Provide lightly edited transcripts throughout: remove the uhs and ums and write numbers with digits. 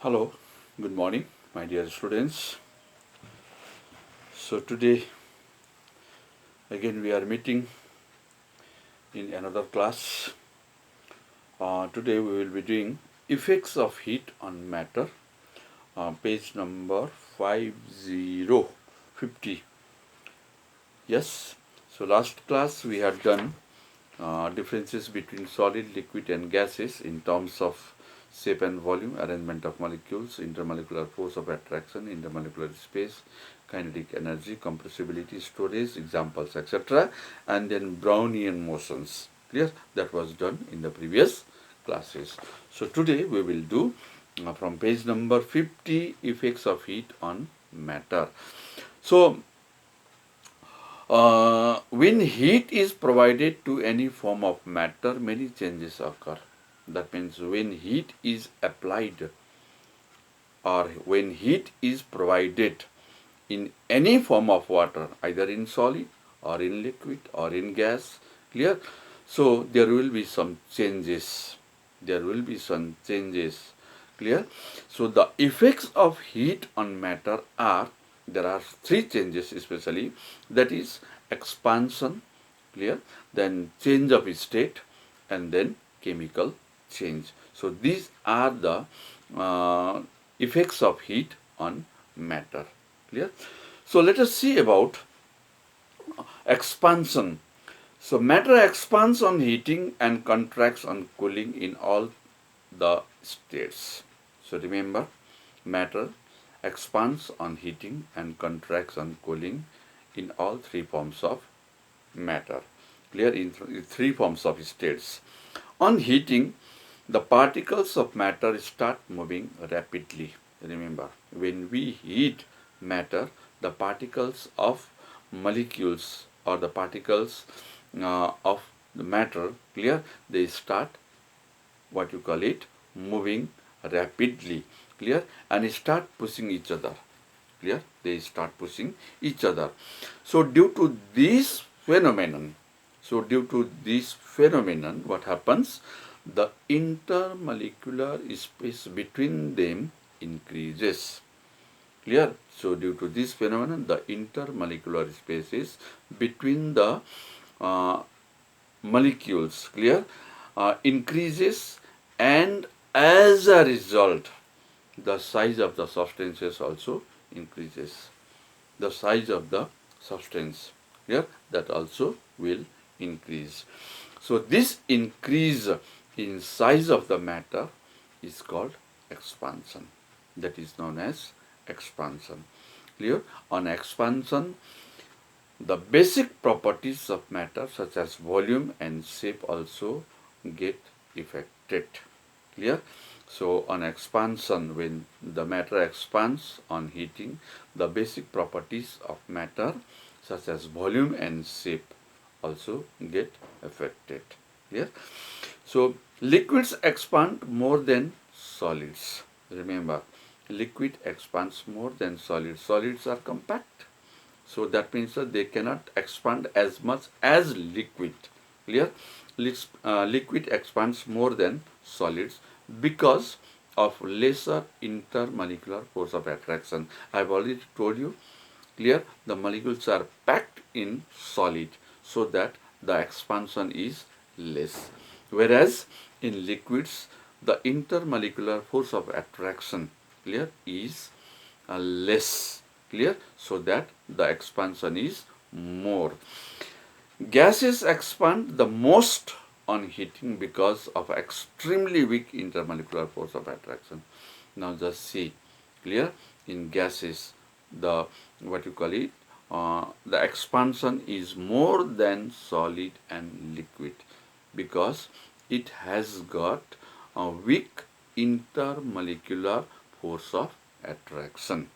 Hello, good morning, my dear students. So today again we are meeting in another class. Today we will be doing effects of heat on matter, page number 5050. Yes, so last class we had done differences between solid, liquid and gases in terms of shape and volume, arrangement of molecules, intermolecular force of attraction, intermolecular space, kinetic energy, compressibility, storage, examples, etc. And then Brownian motions. Clear? That was done in the previous classes. So today we will do from page number 50 effects of heat on matter. So when heat is provided to any form of matter, many changes occur. That means when heat is applied or when heat is provided in any form of water, either in solid or in liquid or in gas, clear? So there will be some changes. There will be some changes, clear? So the effects of heat on matter are, there are three changes especially, that is expansion, clear, then change of state, and then chemical change. So these are the effects of heat on matter, clear. So let us see about expansion. So matter expands on heating and contracts on cooling in all the states. So remember, matter expands on heating and contracts on cooling in all three forms of matter, clear, in three forms of states. On heating, the particles of matter start moving rapidly. Remember, when we heat matter, the particles of molecules or the particles of the matter, clear, they start, what you call it, moving rapidly, clear, and start pushing each other, clear, they start pushing each other. So due to this phenomenon, what happens, the intermolecular space between them increases, clear. So due to this phenomenon, the intermolecular spaces between the uh, molecules, clear, increases, and as a result the size of the substances also increases. The size of the substance, clear, that also will increase. So this increase in size of the matter is called expansion. That is known as expansion, clear. On expansion, the basic properties of matter such as volume and shape also get affected, clear. So on expansion, when the matter expands on heating, the basic properties of matter such as volume and shape also get affected, clear. So liquids expand more than solids. Remember, liquid expands more than solids. Solids are compact, so that means that they cannot expand as much as liquid, clear. Liquid expands more than solids because of lesser intermolecular force of attraction. I have already told you, clear, the molecules are packed in solid, so that the expansion is less, whereas in liquids the intermolecular force of attraction, clear, is less, clear, so that the expansion is more. Gases expand the most on heating because of extremely weak intermolecular force of attraction. Now just see, clear, in gases the, what you call it, the expansion is more than solid and liquid because it has got a weak intermolecular force of attraction,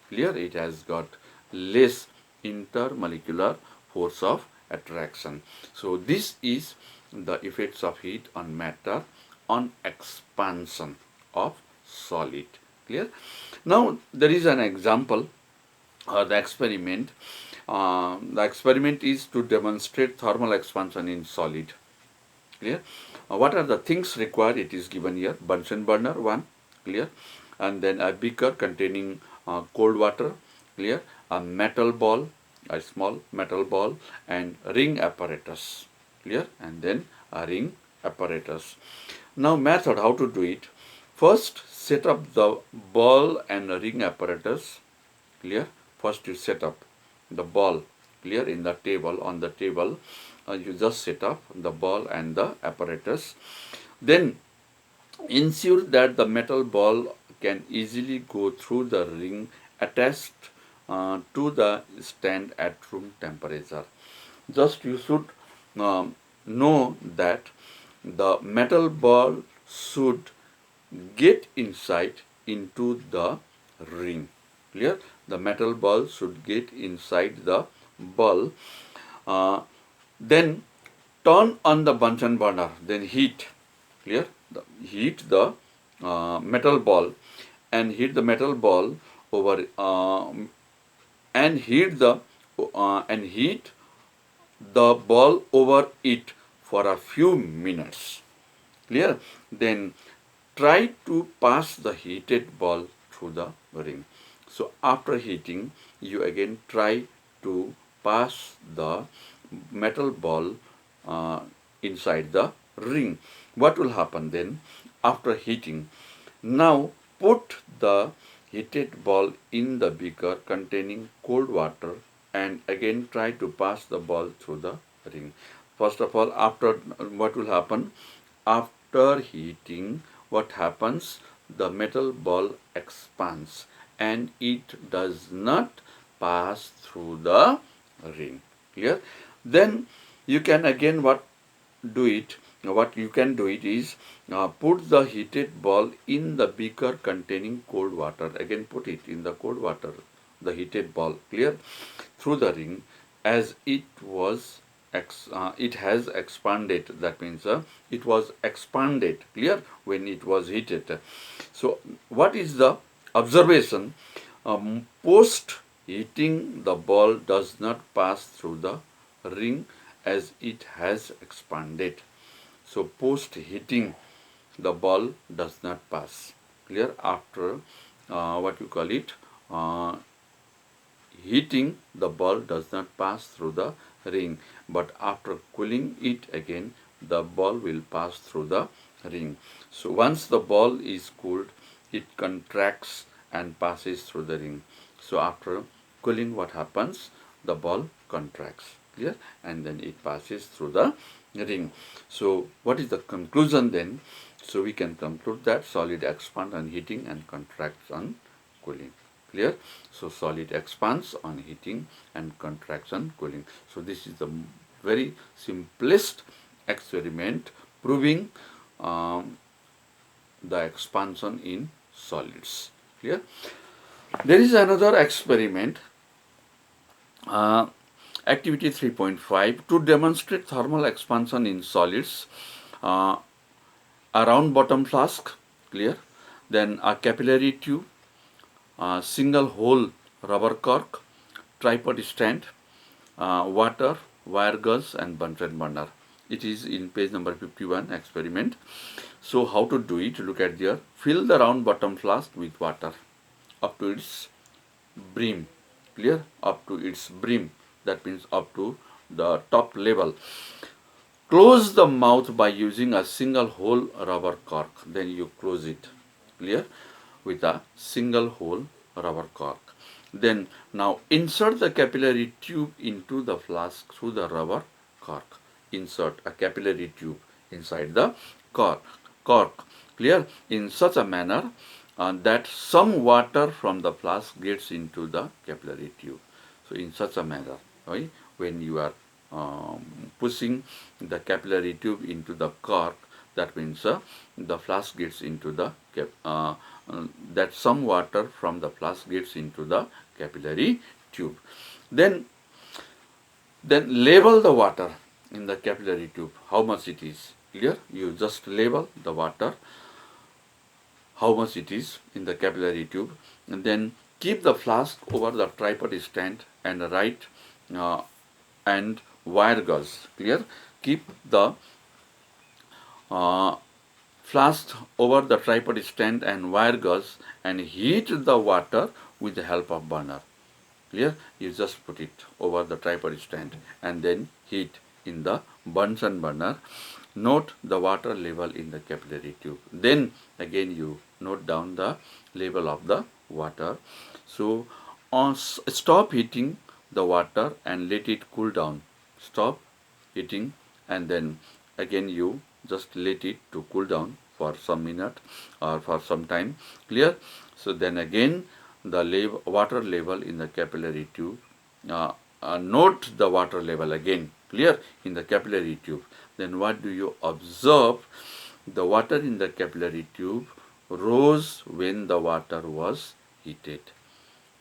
clear, it has got less intermolecular force of attraction. So this is the effects of heat on matter on expansion of solid, clear. Now there is an example, the experiment. The experiment is to demonstrate thermal expansion in solid, clear. What are the things required? It is given here. Bunsen burner 1, clear. and then a beaker containing cold water, clear, a metal ball, a small metal ball, and ring apparatus, clear, and then a ring apparatus. Now method how to do it. First set up the ball and ring apparatus, clear. First you set up the ball, clear, in the table, on the table. You just set up the ball and the apparatus. Then ensure that the metal ball can easily go through the ring attached to the stand at room temperature. Just you should know that the metal ball should get inside into the ring. Clear? The metal ball should get inside the ball. Then turn on the Bunsen burner. Then heat. Clear? Heat the metal ball and heat the metal ball over and heat the ball over it for a few minutes. Clear? Then try to pass the heated ball through the ring. So after heating, you again try to pass the metal ball inside the ring. What will happen then after heating? Now put the heated ball in the beaker containing cold water and again try to pass the ball through the ring. First of all, after what will happen? After heating, what happens? The metal ball expands and it does not pass through the ring. Clear? Then you can again what you can do it is put the heated ball in the beaker containing cold water. Again put it in the cold water, the heated ball, clear, through the ring as it has expanded. That means it was expanded, clear, when it was heated. So what is the observation? Post heating, the ball does not pass through the ring as it has expanded. So post heating, the ball does not pass. Clear? After heating, the ball does not pass through the ring, but after cooling it again, the ball will pass through the ring. So once the ball is cooled, it contracts and passes through the ring. So after cooling, what happens? The ball contracts, clear, and then it passes through the ring. So what is the conclusion then? So we can conclude that solid expands on heating and contracts on cooling. Clear? So solid expands on heating and contracts on cooling. So this is the very simplest experiment proving the expansion in solids. Clear? There is another experiment, activity 3.5, to demonstrate thermal expansion in solids. A round bottom flask, clear, then a capillary tube, single hole rubber cork, tripod stand, water, wire gauze and Bunsen burner. It is in page number 51 experiment. So how to do it? Look at there. Fill the round bottom flask with water up to its brim, clear, up to its brim, that means up to the top level. Close the mouth by using a single hole rubber cork. Then you close it, clear, with a single hole rubber cork. Then now insert the capillary tube into the flask through the rubber cork. Insert a capillary tube inside the cork, clear, in such a manner that some water from the flask gets into the capillary tube. So in such a manner, right, when you are pushing the capillary tube into the cork, that means the flask gets into the that some water from the flask gets into the capillary tube. Then label the water in the capillary tube, how much it is. Clear? You just label the water, how much it is in the capillary tube, and then keep the flask over the tripod stand and write and wire gauze, clear, keep the flask over the tripod stand and wire gauze and heat the water with the help of burner. Clear? You just put it over the tripod stand and then heat in the Bunsen burner. Note the water level in the capillary tube. Then again you note down the level of the water. So stop heating the water and let it cool down. Stop heating and then again you just let it to cool down for some minute or for some time. Clear? So then again the water level in the capillary tube. Note the water level again. Clear? In the capillary tube. Then what do you observe? The water in the capillary tube rose when the water was heated.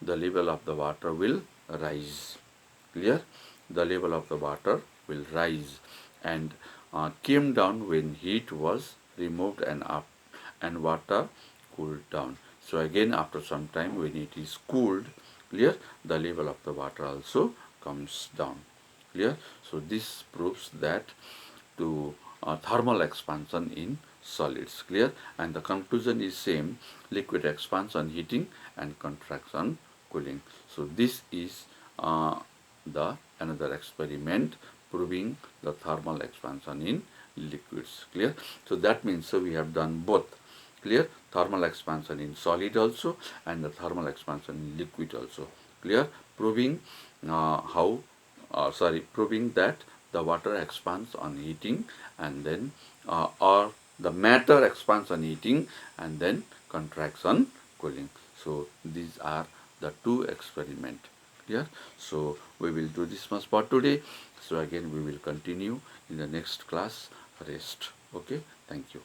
The level of the water will rise. Clear? The level of the water will rise and came down when heat was removed and up and water cooled down. So again after some time when it is cooled, clear, the level of the water also comes down. Clear? So this proves that to thermal expansion in solids. Clear? And the conclusion is same: liquid expansion heating and contraction cooling. So this is the another experiment proving the thermal expansion in liquids. Clear? So that means we have done both. Clear? Thermal expansion in solid also and the thermal expansion in liquid also. Clear? Proving proving that the water expands on heating and then or the matter expands on heating and then contracts on cooling. So these are the two experiments. Clear? So we will do this much for today. So again we will continue in the next class. Rest. Okay. Thank you.